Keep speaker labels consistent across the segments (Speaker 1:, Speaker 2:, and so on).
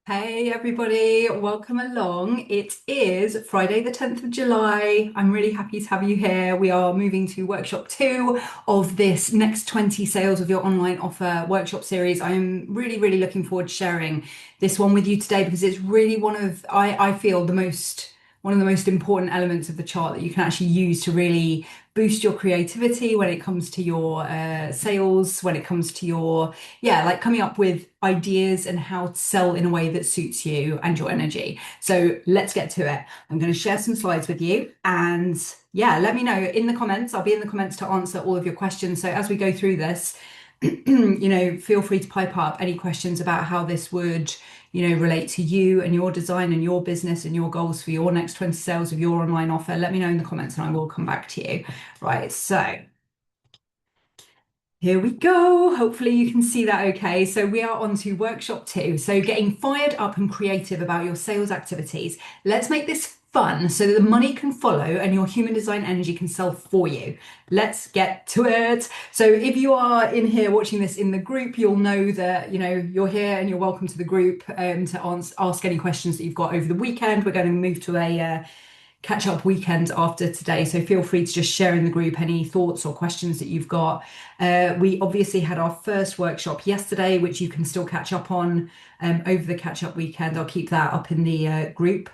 Speaker 1: Hey everybody, welcome along. It is Friday the 10th of July. I'm really happy to have you here. We are moving to workshop two of this next 20 sales of your online offer workshop series. I'm really looking forward to sharing this one with you today because it's really I feel one of the most important elements of the chart that you can actually use to really boost your creativity when it comes to your sales, when it comes to your, like coming up with ideas and how to sell in a way that suits you and your energy. So let's get to it. I'm going to share some slides with you and let me know in the comments. I'll be in the comments to answer all of your questions. So as we go through this, feel free to pipe up any questions about how this would, relate to you and your design and your business and your goals for your next 20 sales of your online offer. Let me know in the comments and I will come back to you. Right, so here we go. Hopefully you can see that okay. So we are on to workshop two. So getting fired up and creative about your sales activities. Let's make this fun so that the money can follow and your human design energy can sell for you. Let's get to it. So if you are in here watching this in the group, you'll know that, you're here and you're welcome to the group to ask any questions that you've got over the weekend. We're going to move to a catch up weekend after today. So feel free to just share in the group any thoughts or questions that you've got. We obviously had our first workshop yesterday, which you can still catch up on over the catch up weekend. I'll keep that up in the group.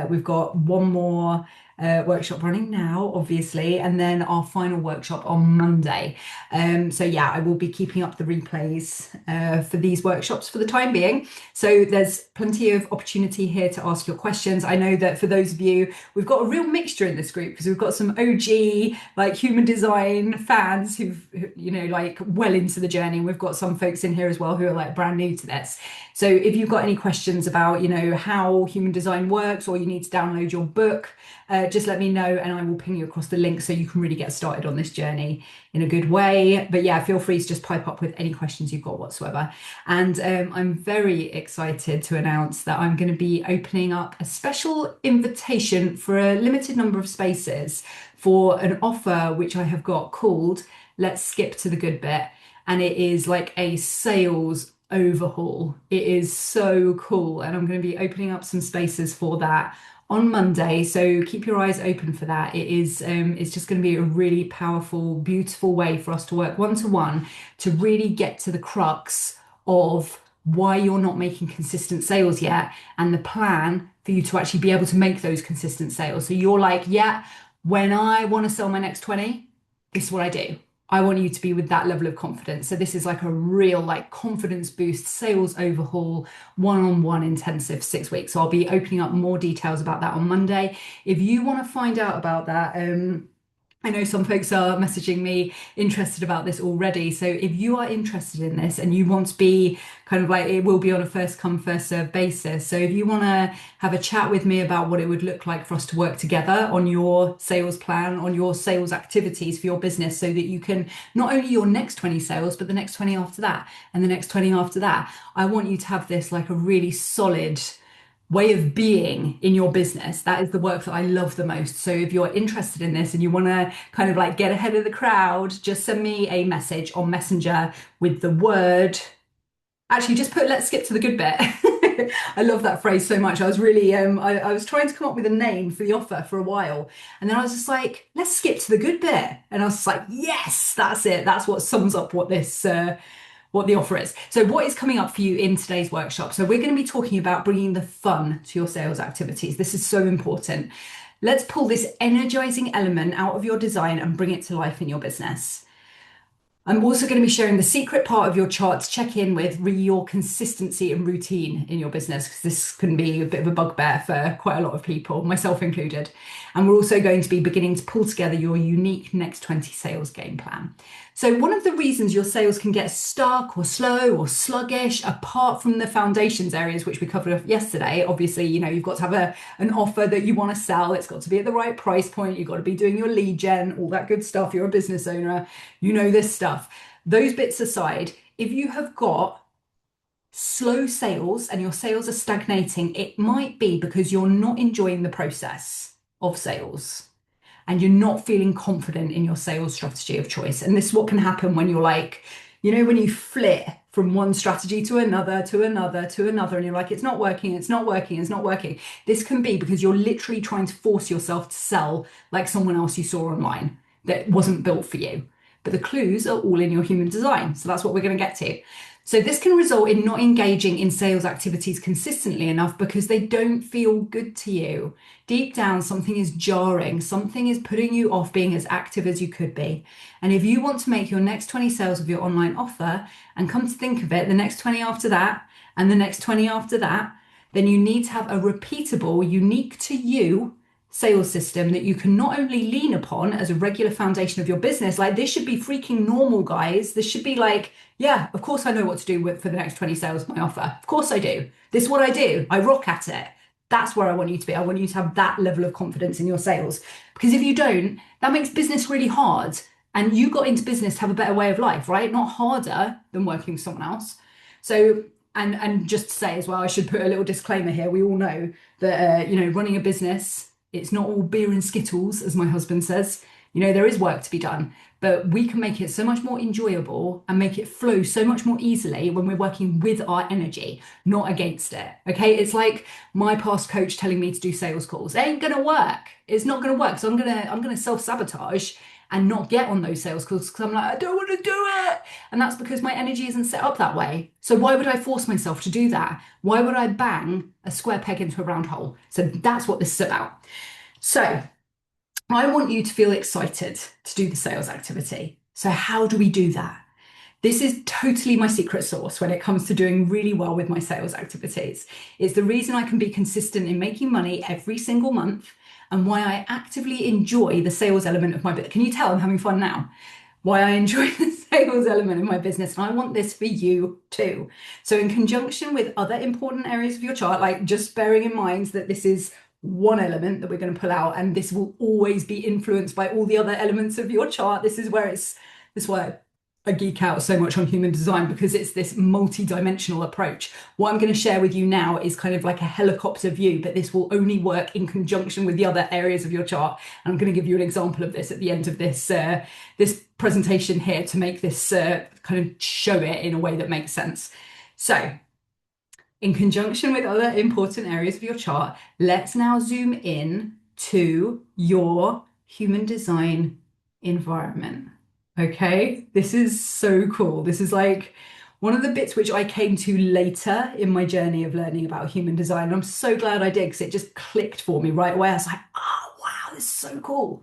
Speaker 1: We've got one more workshop running now, obviously, and then our final workshop on Monday. I will be keeping up the replays for these workshops for the time being. So there's plenty of opportunity here to ask your questions. I know that for those of you, we've got a real mixture in this group because we've got some OG like human design fans who've, well into the journey. We've got some folks in here as well who are like brand new to this. So if you've got any questions about, how human design works or you need to download your book, just let me know and I will ping you across the link so you can really get started on this journey in a good way. But yeah, feel free to just pipe up with any questions you've got whatsoever. And I'm very excited to announce that I'm going to be opening up a special invitation for a limited number of spaces for an offer which I have got called Let's Skip to the Good Bit. And it is like a sales overhaul. It is so cool. And I'm going to be opening up some spaces for that on Monday. So keep your eyes open for that. It's just going to be a really powerful, beautiful way for us to work one-to-one to really get to the crux of why you're not making consistent sales yet and the plan for you to actually be able to make those consistent sales. So you're like, yeah, when I want to sell my next 20, this is what I do. I want you to be with that level of confidence. So this is like a real confidence boost, sales overhaul, one-on-one intensive 6 weeks. So I'll be opening up more details about that on Monday. If you want to find out about that, I know some folks are messaging me interested about this already. So if you are interested in this and you want to be kind of like, it will be on a first come, first serve basis. So if you want to have a chat with me about what it would look like for us to work together on your sales plan, on your sales activities for your business, so that you can not only your next 20 sales, but the next 20 after that and the next 20 after that. I want you to have this like a really solid way of being in your business. That is the work that I love the most. So if you're interested in this and you want to kind of like get ahead of the crowd, just send me a message on Messenger with the word. Actually, just put "let's skip to the good bit." I love that phrase so much. I was really, I was trying to come up with a name for the offer for a while. And then I was just like, let's skip to the good bit. And I was just like, yes, that's it. That's what sums up what the offer is. So what is coming up for you in today's workshop? So we're going to be talking about bringing the fun to your sales activities. This is so important. Let's pull this energizing element out of your design and bring it to life in your business. I'm also going to be sharing the secret part of your chart to check in with your consistency and routine in your business, because this can be a bit of a bugbear for quite a lot of people, myself included. And we're also going to be beginning to pull together your unique next 20 sales game plan. So one of the reasons your sales can get stuck or slow or sluggish, apart from the foundations areas, which we covered yesterday, obviously, you've got to have an offer that you want to sell. It's got to be at the right price point. You've got to be doing your lead gen, all that good stuff. You're a business owner. You know this stuff. Those bits aside, if you have got slow sales and your sales are stagnating, it might be because you're not enjoying the process of sales and you're not feeling confident in your sales strategy of choice. And this is what can happen when you're like, when you flit from one strategy to another, to another, to another, and you're like, it's not working, it's not working, it's not working. This can be because you're literally trying to force yourself to sell like someone else you saw online that wasn't built for you. But the clues are all in your human design. So that's what we're going to get to. So this can result in not engaging in sales activities consistently enough because they don't feel good to you. Deep down, something is jarring. Something is putting you off being as active as you could be. And if you want to make your next 20 sales of your online offer, and come to think of it, the next 20 after that, and the next 20 after that, then you need to have a repeatable, unique to you sales system that you can not only lean upon as a regular foundation of your business. Like, this should be freaking normal, guys. This should be like, yeah, of course I know what to do for the next 20 sales of my offer. Of course I do. This is what I do. I rock at it. That's where I want you to be. I want you to have that level of confidence in your sales. Because if you don't, that makes business really hard. And you got into business to have a better way of life, right? Not harder than working with someone else. So, and just to say as well, I should put a little disclaimer here. We all know that, running a business, it's not all beer and skittles, as my husband says. There is work to be done, but we can make it so much more enjoyable and make it flow so much more easily when we're working with our energy, not against it. Okay. It's like my past coach telling me to do sales calls. It ain't going to work. It's not going to work. So I'm going to self-sabotage and not get on those sales calls because I'm like, I don't want to do it. And that's because my energy isn't set up that way. So why would I force myself to do that? Why would I bang a square peg into a round hole? So that's what this is about. So I want you to feel excited to do the sales activity. So how do we do that? This is totally my secret sauce when it comes to doing really well with my sales activities. It's the reason I can be consistent in making money every single month and why I actively enjoy the sales element of my business. Can you tell I'm having fun now? Why I enjoy the sales element of my business. And I want this for you too. So in conjunction with other important areas of your chart, like just bearing in mind that this is one element that we're going to pull out, and this will always be influenced by all the other elements of your chart. This is why I geek out so much on human design, because it's this multi-dimensional approach. What I'm going to share with you now is kind of like a helicopter view, but this will only work in conjunction with the other areas of your chart. And I'm going to give you an example of this at the end of this presentation here to make this kind of show it in a way that makes sense. So in conjunction with other important areas of your chart, let's now zoom in to your human design environment. Okay, this is so cool. This is like one of the bits which I came to later in my journey of learning about human design. And I'm so glad I did, because it just clicked for me right away. I was like, oh, wow, this is so cool.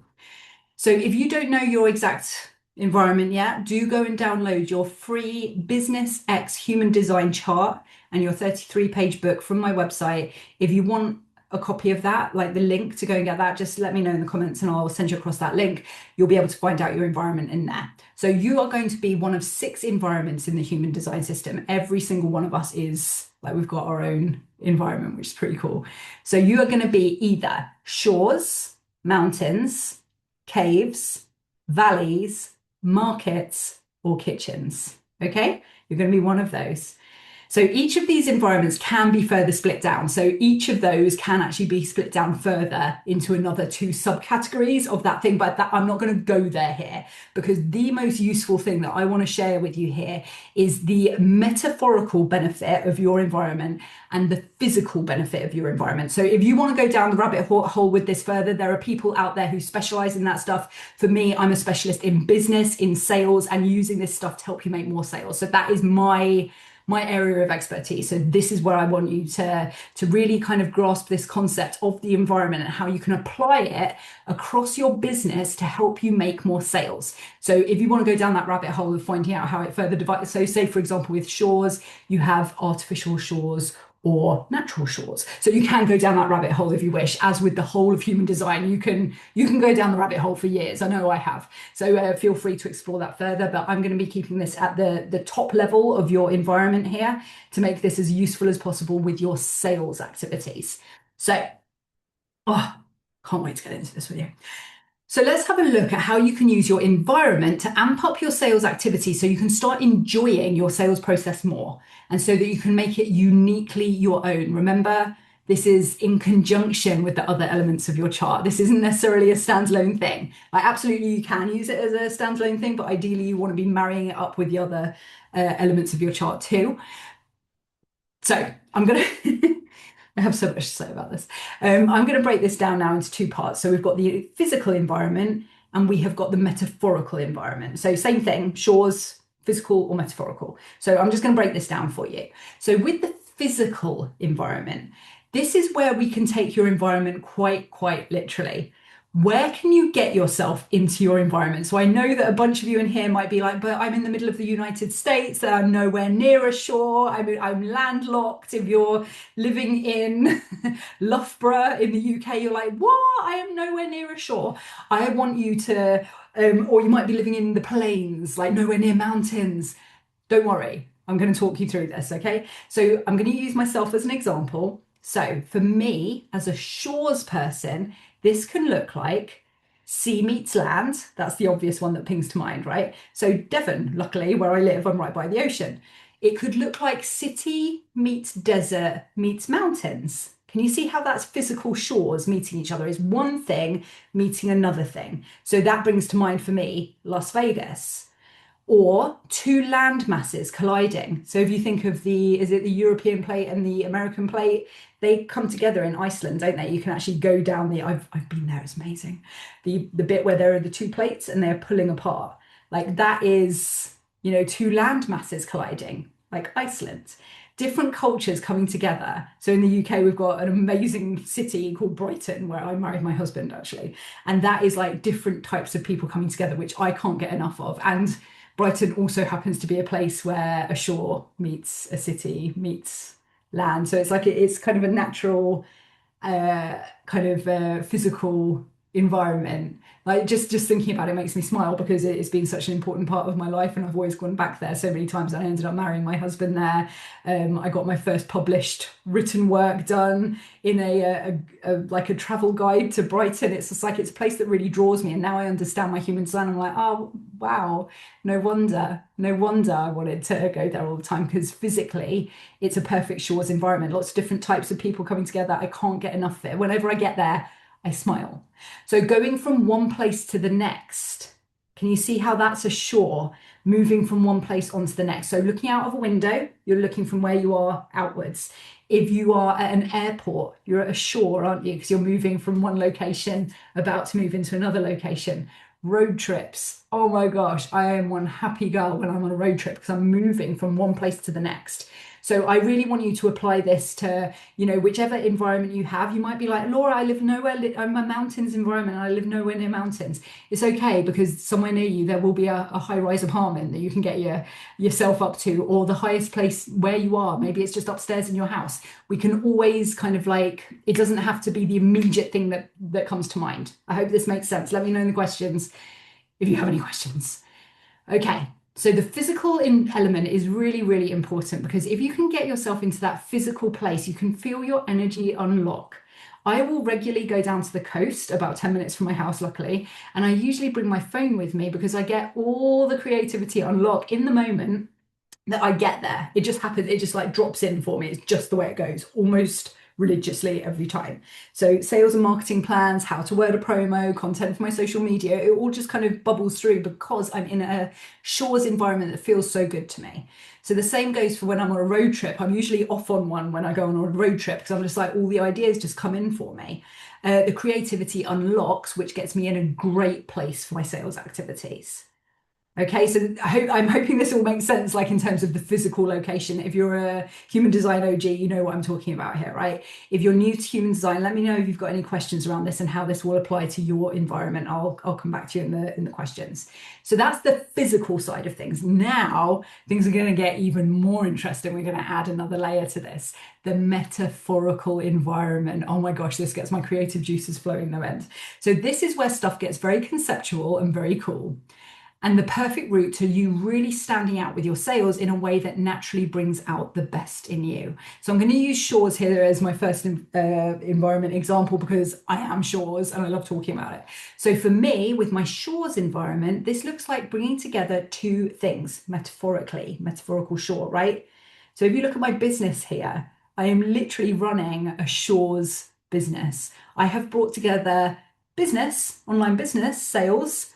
Speaker 1: So if you don't know your exact environment yet, do go and download your free Business X Human Design chart and your 33-page book from my website. If you want a copy of that, like the link to go and get that, just let me know in the comments and I'll send you across that link. You'll be able to find out your environment in there. So you are going to be one of 6 environments in the human design system. Every single one of us is like, we've got our own environment, which is pretty cool. So you are going to be either shores, mountains, caves, valleys, markets, or kitchens. Okay, you're going to be one of those. So each of these environments can be further split down. So each of those can actually be split down further into another 2 subcategories of that thing, but I'm not going to go there here, because the most useful thing that I want to share with you here is the metaphorical benefit of your environment and the physical benefit of your environment. So if you want to go down the rabbit hole with this further, there are people out there who specialize in that stuff. For me, I'm a specialist in business, in sales, and using this stuff to help you make more sales. So that is my area of expertise. So this is where I want you to really kind of grasp this concept of the environment and how you can apply it across your business to help you make more sales. So if you want to go down that rabbit hole of finding out how it further divides, so say for example with shores, you have artificial shores or natural shores. So you can go down that rabbit hole if you wish. As with the whole of human design, you can go down the rabbit hole for years. I know I have. So feel free to explore that further, but I'm going to be keeping this at the top level of your environment here to make this as useful as possible with your sales activities. So, can't wait to get into this with you. So let's have a look at how you can use your environment to amp up your sales activity so you can start enjoying your sales process more, and so that you can make it uniquely your own. Remember, This is in conjunction with the other elements of your chart. This isn't necessarily a standalone thing. Like, absolutely, you can use it as a standalone thing, but ideally, you want to be marrying it up with the other elements of your chart too. So I'm going to, I have so much to say about this. I'm going to break this down now into two parts. So we've got the physical environment and we have got the metaphorical environment. So same thing, shores, physical or metaphorical. So I'm just going to break this down for you. So with the physical environment, this is where we can take your environment quite literally. Where can you get yourself into your environment? So I know that a bunch of you in here might be like, but I'm in the middle of the United States, I'm nowhere near a shore, I'm landlocked. If you're living in Loughborough in the UK, you're like, what? I am nowhere near a shore. I want you to, or you might be living in the plains, like nowhere near mountains. Don't worry, I'm going to talk you through this, okay? So I'm going to use myself as an example. So for me, as a shores person, this can look like sea meets land. That's the obvious one that pings to mind, right? So Devon, luckily, where I live, I'm right by the ocean. It could look like city meets desert meets mountains. Can you see how that's physical shores meeting each other? Is one thing meeting another thing. So that brings to mind for me Las Vegas, or two land masses colliding. So if you think of is it the European plate and the American plate? They come together in Iceland, don't they? You can actually go down I've been there, it's amazing. The bit where there are the two plates and they're pulling apart. Like that is, two land masses colliding, like Iceland. Different cultures coming together. So in the UK, we've got an amazing city called Brighton, where I married my husband, actually. And that is like different types of people coming together, which I can't get enough of. And Brighton also happens to be a place where a shore meets a city meets land. So it's like it's kind of a natural physical environment. Like just thinking about it makes me smile because it's been such an important part of my life and I've always gone back there so many times. I ended up marrying my husband there. I got my first published written work done in a travel guide to Brighton. It's just like it's a place that really draws me, and now I understand my human design. I'm like, oh wow, no wonder I wanted to go there all the time, because physically it's a perfect shores environment. Lots of different types of people coming together. I can't get enough of it. Whenever I get there, I smile. So going from one place to the next, can you see how that's a shore moving from one place onto the next? So looking out of a window, you're looking from where you are outwards. If you are at an airport, you're at a shore, aren't you? Because you're moving from one location, about to move into another location. Road trips. Oh my gosh, I am one happy girl when I'm on a road trip because I'm moving from one place to the next. So I really want you to apply this to, whichever environment you have. You might be like, Laura, I live nowhere, I'm a mountains environment, and I live nowhere near mountains. It's okay, because somewhere near you, there will be a high-rise apartment that you can get yourself up to, or the highest place where you are. Maybe it's just upstairs in your house. We can always kind of it doesn't have to be the immediate thing that comes to mind. I hope this makes sense. Let me know in the questions if you have any questions. Okay. So the physical element is really important, because if you can get yourself into that physical place, you can feel your energy unlock. I will regularly go down to the coast, about 10 minutes from my house, luckily, and I usually bring my phone with me because I get all the creativity unlock in the moment that I get there. It just happens, it just like drops in for me. It's just the way it goes, almost religiously every time. So sales and marketing plans, how to word a promo, content for my social media, it all just kind of bubbles through because I'm in a shores environment that feels so good to me. So the same goes for when I'm on a road trip. I'm usually off on one when I go on a road trip because I'm just like, all the ideas just come in for me. The creativity unlocks, which gets me in a great place for my sales activities. Okay, so I'm hoping this all makes sense, like in terms of the physical location. If you're a human design OG, you know what I'm talking about here, right? If you're new to human design, let me know if you've got any questions around this and how this will apply to your environment. I'll come back to you in the questions. So that's the physical side of things. Now things are going to get even more interesting. We're going to add another layer to this, the metaphorical environment. Oh my gosh, this gets my creative juices flowing no end. So this is where stuff gets very conceptual and very cool, and the perfect route to you really standing out with your sales in a way that naturally brings out the best in you. So I'm going to use shores here as my first environment example because I am shores and I love talking about it. So for me, with my shores environment, this looks like bringing together two things metaphorically, metaphorical shore, right? So if you look at my business here, I am literally running a Shaw's business. I have brought together business, online business, sales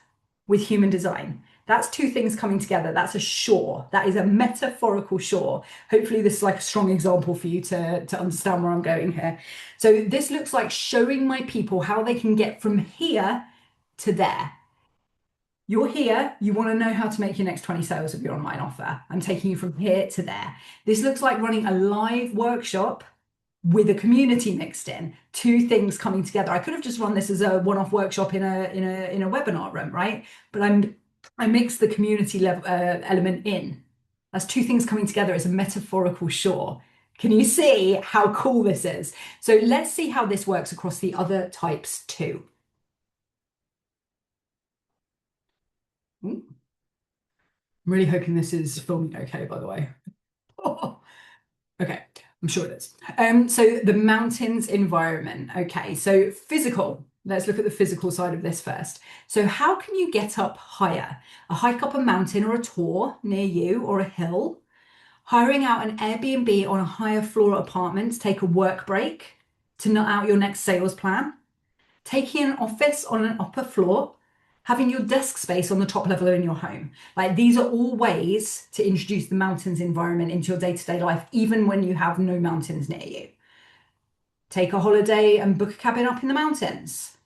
Speaker 1: with human design. That's two things coming together. That's a shore. That is a metaphorical shore. Hopefully, this is like a strong example for you to understand where I'm going here. So, this looks like showing my people how they can get from here to there. You're here, you want to know how to make your next 20 sales of your online offer. I'm taking you from here to there. This looks like running a live workshop with a community mixed in, two things coming together. I could have just run this as a one-off workshop in a webinar room, right? But I mix the community level element in. That's two things coming together as a metaphorical shore. Can you see how cool this is? So let's see how this works across the other types too. I'm really hoping this is filming okay, by the way. Okay, I'm sure it is. So the mountains environment. Okay, so physical. Let's look at the physical side of this first. So how can you get up higher? A hike up a mountain or a tour near you or a hill? Hiring out an Airbnb on a higher floor apartment to take a work break to nut out your next sales plan? Taking an office on an upper floor, having your desk space on the top level in your home. Like these are all ways to introduce the mountains environment into your day-to-day life, even when you have no mountains near you. Take a holiday and book a cabin up in the mountains.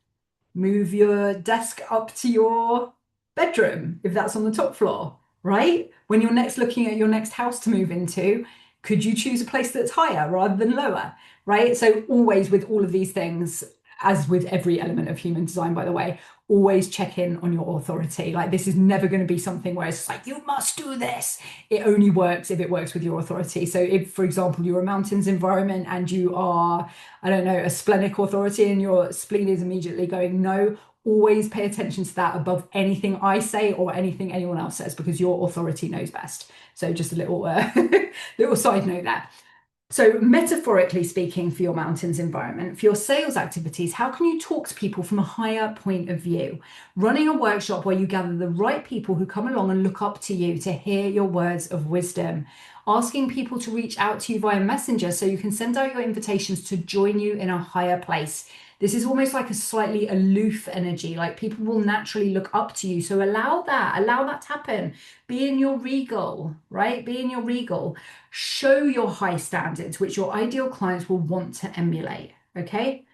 Speaker 1: Move your desk up to your bedroom if that's on the top floor, right? When you're next looking at your next house to move into, could you choose a place that's higher rather than lower, right? So always with all of these things, as with every element of human design, by the way, always check in on your authority. Like this is never going to be something where it's like, you must do this. It only works if it works with your authority. So if, for example, you're a mountains environment and you are, I don't know, a splenic authority and your spleen is immediately going, no, always pay attention to that above anything I say or anything anyone else says, because your authority knows best. So just a little, little side note there. So, metaphorically speaking, for your mountains environment, for your sales activities, how can you talk to people from a higher point of view? Running a workshop where you gather the right people who come along and look up to you to hear your words of wisdom. Asking people to reach out to you via Messenger so you can send out your invitations to join you in a higher place. This is almost like a slightly aloof energy, like people will naturally look up to you. So allow that to happen. Be in your regal, right? Be in your regal. Show your high standards, which your ideal clients will want to emulate, okay?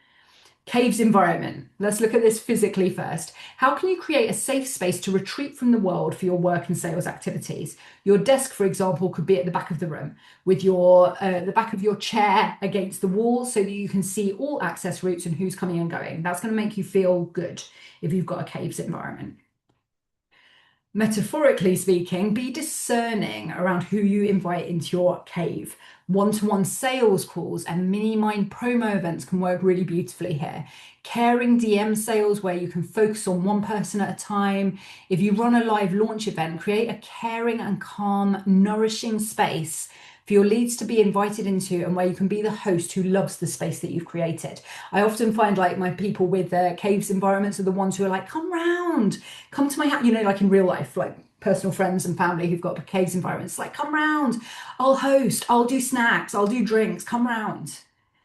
Speaker 1: Caves environment. Let's look at this physically first. How can you create a safe space to retreat from the world for your work and sales activities? Your desk, for example, could be at the back of the room with your the back of your chair against the wall so that you can see all access routes and who's coming and going. That's going to make you feel good if you've got a caves environment. Metaphorically speaking, be discerning around who you invite into your cave. One-to-one sales calls and mini mind promo events can work really beautifully here. Caring DM sales where you can focus on one person at a time. If you run a live launch event, create a caring and calm, nourishing space for your leads to be invited into and where you can be the host who loves the space that you've created. I often find like my people with caves environments are the ones who are like, come round, come to my house, you know, like in real life, like personal friends and family who've got caves environments, like come round, I'll host, I'll do snacks, I'll do drinks, come round.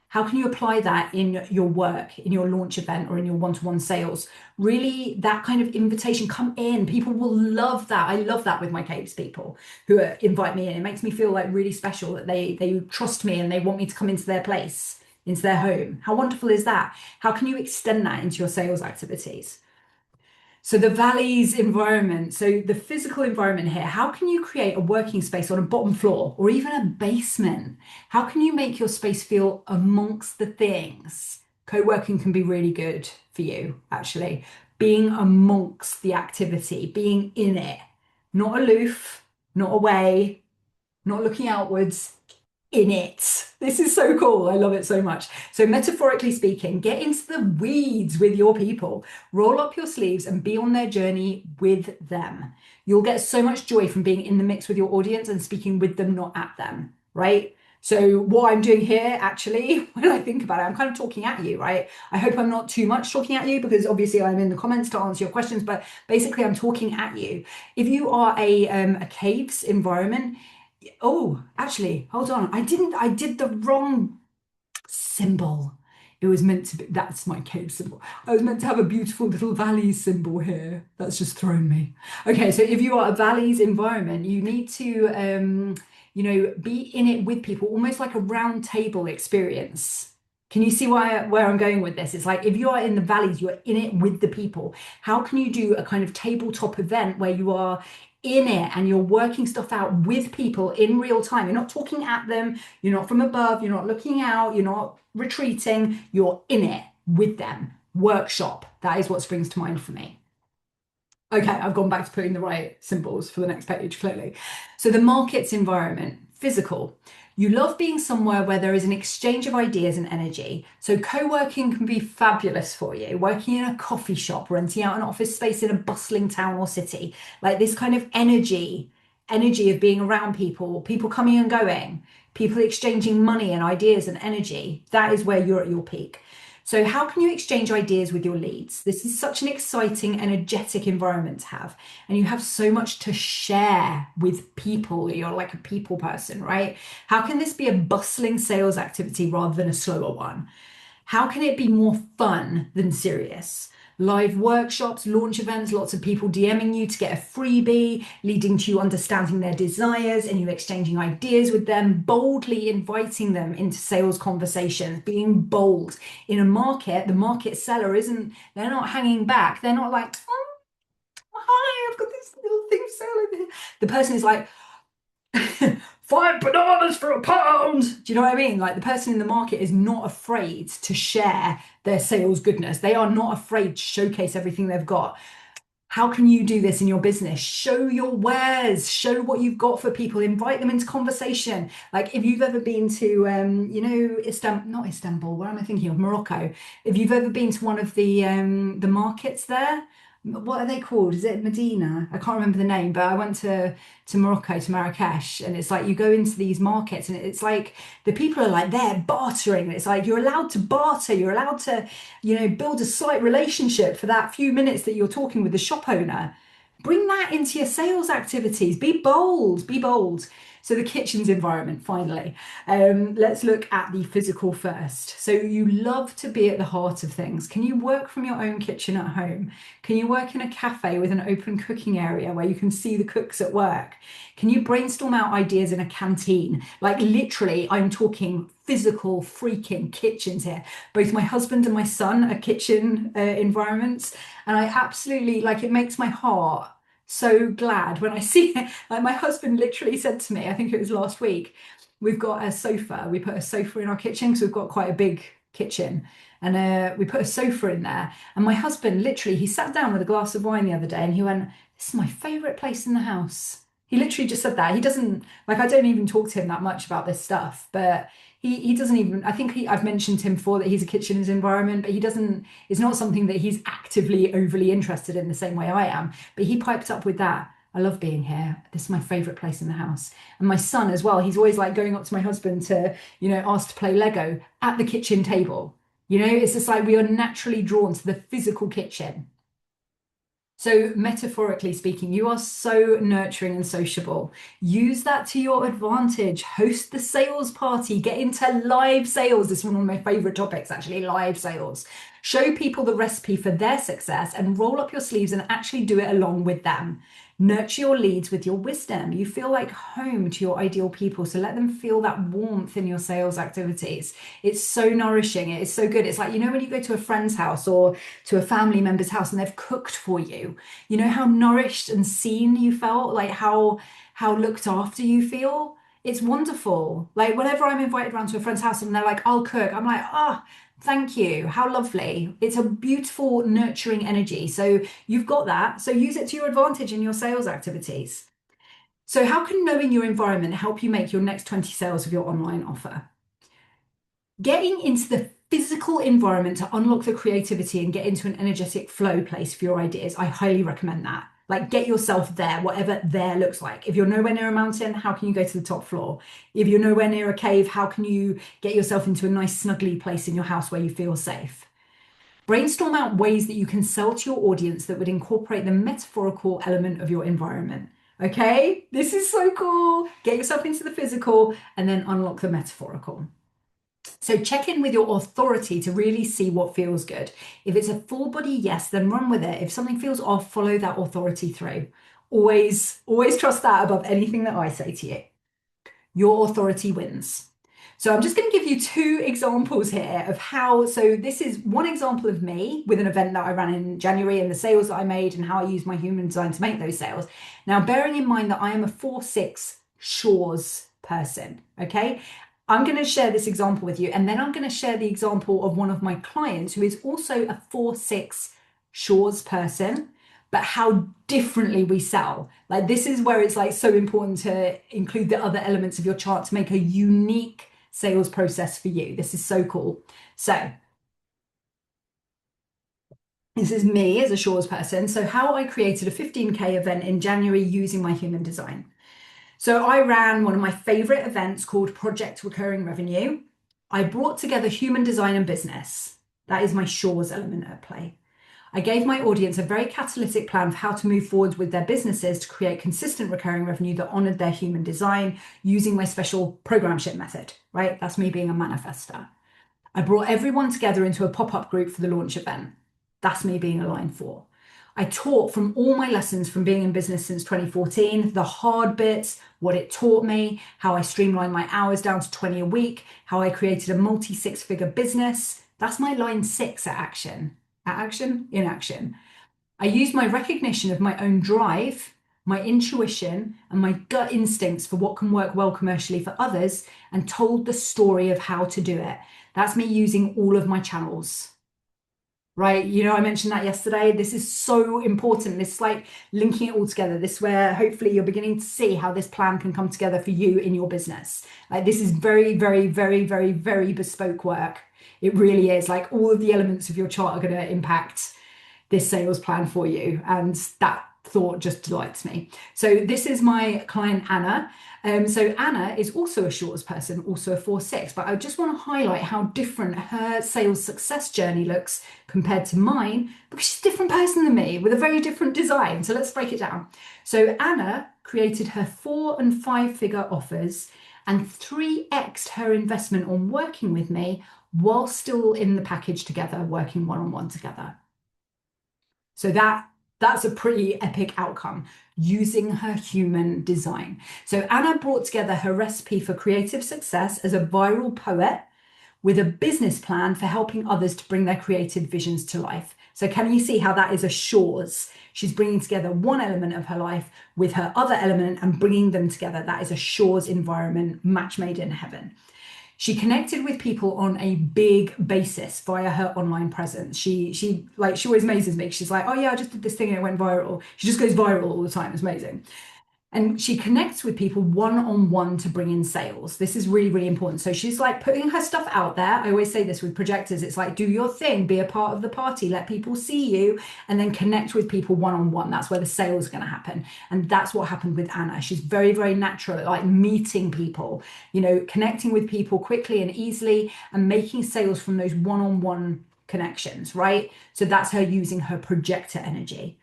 Speaker 1: How can you apply that in your work, in your launch event or in your one-to-one sales? Really, that kind of invitation, come in. People will love that. I love that with my caves people who invite me in. It makes me feel like really special that they trust me and they want me to come into their place, into their home. How wonderful is that? How can you extend that into your sales activities? So the valleys environment, so the physical environment here, how can you create a working space on a bottom floor or even a basement? How can you make your space feel amongst the things? Co-working can be really good for you, actually. Being amongst the activity, being in it, not aloof, not away, not looking outwards, in it. This is so cool. I love it so much. So metaphorically speaking, get into the weeds with your people, roll up your sleeves and be on their journey with them. You'll get so much joy from being in the mix with your audience and speaking with them, not at them, right? So what I'm doing here, actually, when I think about it, I'm kind of talking at you, right? I hope I'm not too much talking at you because obviously I'm in the comments to answer your questions, but basically I'm talking at you. If you are a caves environment, Oh, actually, hold on. I did the wrong symbol. It was meant to be, that's my cave symbol. I was meant to have a beautiful little valleys symbol here. That's just thrown me. Okay, so if you are a valleys environment, you need to, be in it with people, almost like a round table experience. Can you see where I'm going with this? It's like if you are in the valleys, you're in it with the people. How can you do a kind of tabletop event where you are in it and you're working stuff out with people in real time? You're not talking at them, you're not from above, you're not looking out, you're not retreating, you're in it with them. Workshop. That is what springs to mind for me. Okay, I've gone back to putting the right symbols for the next page, clearly. So the markets environment, physical. You love being somewhere where there is an exchange of ideas and energy. So co-working can be fabulous for you. Working in a coffee shop, renting out an office space in a bustling town or city, like this kind of energy of being around people, people coming and going, people exchanging money and ideas and energy. That is where you're at your peak. So, how can you exchange ideas with your leads? This is such an exciting, energetic environment to have. And you have so much to share with people. You're like a people person, right? How can this be a bustling sales activity rather than a slower one? How can it be more fun than serious? Live workshops, launch events, lots of people DMing you to get a freebie, leading to you understanding their desires and you exchanging ideas with them, boldly inviting them into sales conversations, being bold. In a market, the market seller they're not hanging back. They're not like, oh, hi, I've got this little thing for sale over here. The person is like, 5 bananas for a pound. Do you know what I mean? Like the person in the market is not afraid to share their sales goodness. They are not afraid to showcase everything they've got. How can you do this in your business? Show your wares, show what you've got for people, invite them into conversation. Like if you've ever been to, Istanbul, not Istanbul, where am I thinking of? Morocco. If you've ever been to one of the markets there, what are they called? Is it Medina? I can't remember the name, but I went to Morocco, to Marrakesh, and it's like you go into these markets and it's like the people are like they're bartering. It's like you're allowed to barter, you're allowed to, build a slight relationship for that few minutes that you're talking with the shop owner. Bring that into your sales activities. Be bold, be bold. So the kitchen's environment, finally. Let's look at the physical first. So you love to be at the heart of things. Can you work from your own kitchen at home? Can you work in a cafe with an open cooking area where you can see the cooks at work? Can you brainstorm out ideas in a canteen? Like literally, I'm talking physical freaking kitchens here. Both my husband and my son are kitchen environments. And I absolutely, like, it makes my heart so glad when I see it. Like my husband literally said to me, I think it was last week, we've got a sofa. We put a sofa in our kitchen because we've got quite a big kitchen. And we put a sofa in there. And my husband literally, he sat down with a glass of wine the other day and he went, this is my favorite place in the house. He literally just said that. He doesn't, like, I don't even talk to him that much about this stuff, but he doesn't even, I think I've mentioned to him before that he's a kitchen his environment, but he doesn't, it's not something that he's actively overly interested in the same way I am. But he piped up with that. I love being here. This is my favorite place in the house. And my son as well, he's always like going up to my husband to, ask to play Lego at the kitchen table. It's just like we are naturally drawn to the physical kitchen. So, metaphorically speaking, you are so nurturing and sociable. Use that to your advantage. Host the sales party. Get into live sales. This is one of my favorite topics, actually, live sales. Show people the recipe for their success and roll up your sleeves and actually do it along with them. Nurture your leads with your wisdom. You feel like home to your ideal people. So let them feel that warmth in your sales activities. It's so nourishing. It is so good. It's like, when you go to a friend's house or to a family member's house and they've cooked for you, how nourished and seen you felt, like how looked after you feel. It's wonderful. Like whenever I'm invited around to a friend's house and they're like, I'll cook, I'm like, oh, thank you. How lovely. It's a beautiful, nurturing energy. So you've got that. So use it to your advantage in your sales activities. So, how can knowing your environment help you make your next 20 sales of your online offer? Getting into the physical environment to unlock the creativity and get into an energetic flow place for your ideas, I highly recommend that. Like, get yourself there, whatever there looks like. If you're nowhere near a mountain, how can you go to the top floor? If you're nowhere near a cave, how can you get yourself into a nice, snuggly place in your house where you feel safe? Brainstorm out ways that you can sell to your audience that would incorporate the metaphorical element of your environment. Okay, this is so cool. Get yourself into the physical and then unlock the metaphorical. So check in with your authority to really see what feels good. If it's a full body yes, then run with it. If something feels off, follow that authority through. Always trust that above anything that I say to you. Your authority wins. So I'm just going to give you two examples here of how, so this is one example of me with an event that I ran in January and the sales that I made and how I used my human design to make those sales. Now, bearing in mind that I am a 4-6 Shores person, okay? I'm going to share this example with you, and then I'm going to share the example of one of my clients who is also a 4-6 Shores person, but how differently we sell. Like, this is where it's like so important to include the other elements of your chart to make a unique sales process for you. This is so cool. So this is me as a Shores person. So how I created a 15K event in January using my human design. So I ran one of my favorite events called Project Recurring Revenue. I brought together human design and business. That is my Shores element at play. I gave my audience a very catalytic plan for how to move forward with their businesses to create consistent recurring revenue that honored their human design using my special program ship method, right? That's me being a manifester. I brought everyone together into a pop-up group for the launch event. That's me being a line 4. I taught from all my lessons from being in business since 2014, the hard bits, what it taught me, how I streamlined my hours down to 20 a week, how I created a multi-6-figure business. That's my line 6 at action. At action, in action. I used my recognition of my own drive, my intuition, and my gut instincts for what can work well commercially for others and told the story of how to do it. That's me using all of my channels, right? You know, I mentioned that yesterday. This is so important. This is like linking it all together. This is where hopefully you're beginning to see how this plan can come together for you in your business. Like, this is very, very, very, very, very bespoke work. It really is. Like, all of the elements of your chart are going to impact this sales plan for you. And that thought just delights me. So this is my client, Anna. So Anna is also a Shores person, also a 4-6, but I just want to highlight how different her sales success journey looks compared to mine, because she's a different person than me with a very different design. So let's break it down. So Anna created her 4- and 5-figure offers and 3x'd her investment on working with me while still in the package together, working one-on-one together. So that's a pretty epic outcome using her human design. So Anna brought together her recipe for creative success as a viral poet with a business plan for helping others to bring their creative visions to life. So can you see how that is a Shores? She's bringing together one element of her life with her other element and bringing them together. That is a Shores environment, match made in heaven. She connected with people on a big basis via her online presence. She always amazes me. She's like, oh yeah, I just did this thing and it went viral. She just goes viral all the time. It's amazing. And she connects with people one-on-one to bring in sales. This is really, really important. So she's like putting her stuff out there. I always say this with projectors. It's like, do your thing, be a part of the party, let people see you, and then connect with people one-on-one. That's where the sales are going to happen. And that's what happened with Anna. She's very, very natural at like meeting people, you know, connecting with people quickly and easily and making sales from those one-on-one connections, right? So that's her using her projector energy.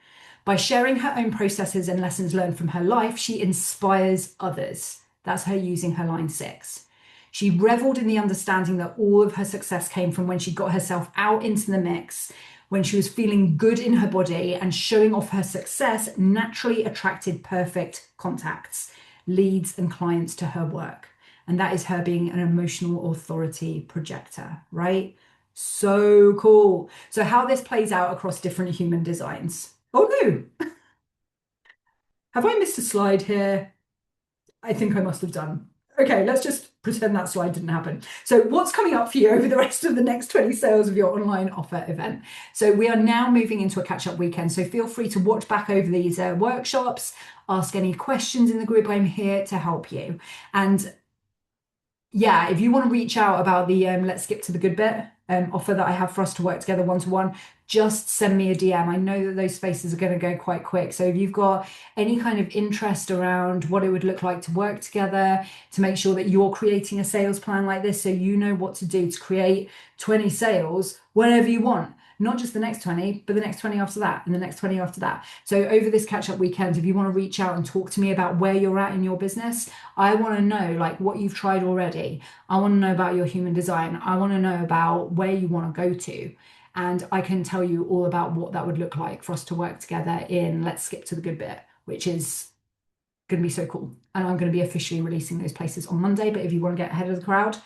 Speaker 1: By sharing her own processes and lessons learned from her life, she inspires others. That's her using her line 6. She reveled in the understanding that all of her success came from when she got herself out into the mix, when she was feeling good in her body, and showing off her success naturally attracted perfect contacts, leads, and clients to her work. And that is her being an emotional authority projector, right? So cool. So how this plays out across different human designs. Oh no, have I missed a slide here? I think I must have done. Okay, let's just pretend that slide didn't happen. So what's coming up for you over the rest of the next 20 sales of your online offer event? So we are now moving into a catch-up weekend. So feel free to watch back over these workshops, ask any questions in the group. I'm here to help you. And yeah, if you want to reach out about the let's skip to the good bit offer that I have for us to work together one-to-one, just send me a DM. I know that those spaces are going to go quite quick. So if you've got any kind of interest around what it would look like to work together, to make sure that you're creating a sales plan like this, so you know what to do to create 20 sales, whatever you want, not just the next 20, but the next 20 after that, and the next 20 after that. So over this catch up weekend, if you want to reach out and talk to me about where you're at in your business, I want to know like what you've tried already. I want to know about your human design. I want to know about where you want to go to. And I can tell you all about what that would look like for us to work together in Let's Skip to the Good Bit, which is going to be so cool. And I'm going to be officially releasing those places on Monday. But if you want to get ahead of the crowd,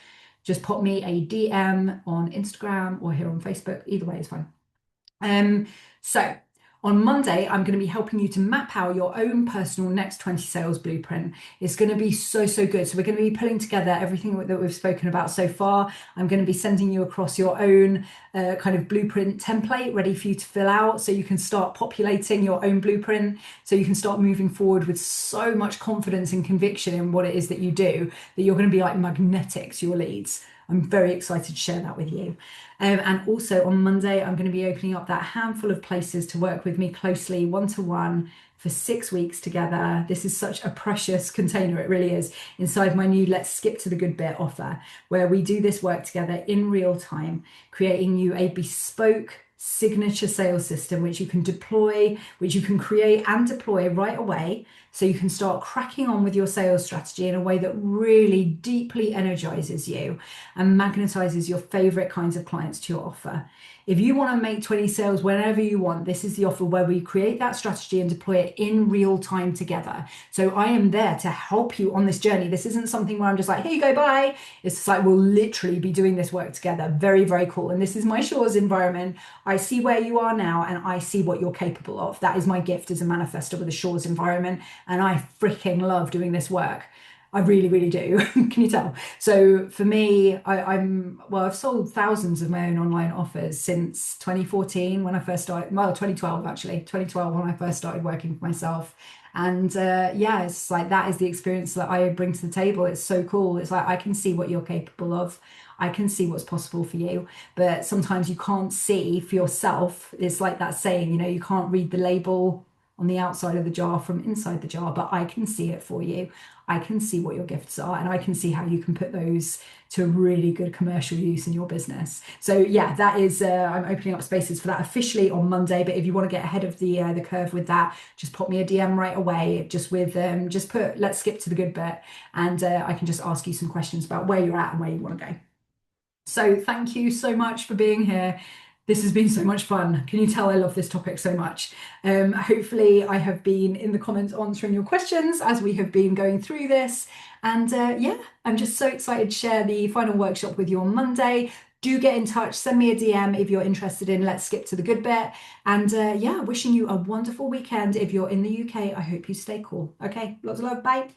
Speaker 1: just pop me a DM on Instagram or here on Facebook. Either way is fine. So on Monday, I'm going to be helping you to map out your own personal next 20 sales blueprint. It's going to be so, so good. So we're going to be pulling together everything that we've spoken about so far. I'm going to be sending you across your own kind of blueprint template ready for you to fill out so you can start populating your own blueprint, so you can start moving forward with so much confidence and conviction in what it is that you do that you're going to be like magnetic to your leads. I'm very excited to share that with you. And also on Monday, I'm going to be opening up that handful of places to work with me closely, one-to-one, for 6 weeks together. This is such a precious container, it really is, inside my new Let's Skip to the Good Bit offer, where we do this work together in real time, creating you a bespoke signature sales system which you can deploy, which you can create and deploy right away, so you can start cracking on with your sales strategy in a way that really deeply energizes you and magnetizes your favorite kinds of clients to your offer. If you want to make 20 sales whenever you want, this is the offer where we create that strategy and deploy it in real time together. So I am there to help you on this journey. This isn't something where I'm just like, here you go, bye. It's just like, we'll literally be doing this work together. Very, very cool. And this is my Shores environment. I see where you are now and I see what you're capable of. That is my gift as a manifestor with a Shores environment. And I freaking love doing this work. I really, really do. Can you tell? So for me, I've sold thousands of my own online offers since 2014 when I first started, well, 2012 actually, 2012 when I first started working for myself. And yeah, it's like that is the experience that I bring to the table. It's so cool. It's like I can see what you're capable of. I can see what's possible for you, but sometimes you can't see for yourself. It's like that saying, you can't read the label on the outside of the jar from inside the jar, but I can see it for you. I can see what your gifts are and I can see how you can put those to really good commercial use in your business. So yeah, that is, I'm opening up spaces for that officially on Monday, but if you want to get ahead of the curve with that, just pop me a DM right away, just put Let's Skip to the Good Bit, and I can just ask you some questions about where you're at and where you want to go. So thank you so much for being here. This has been so much fun. Can you tell I love this topic so much? Hopefully I have been in the comments answering your questions as we have been going through this. And yeah, I'm just so excited to share the final workshop with you on Monday. Do get in touch, send me a DM if you're interested in Let's Skip to the Good Bit. And yeah, wishing you a wonderful weekend. If you're in the UK, I hope you stay cool. Okay, lots of love, bye.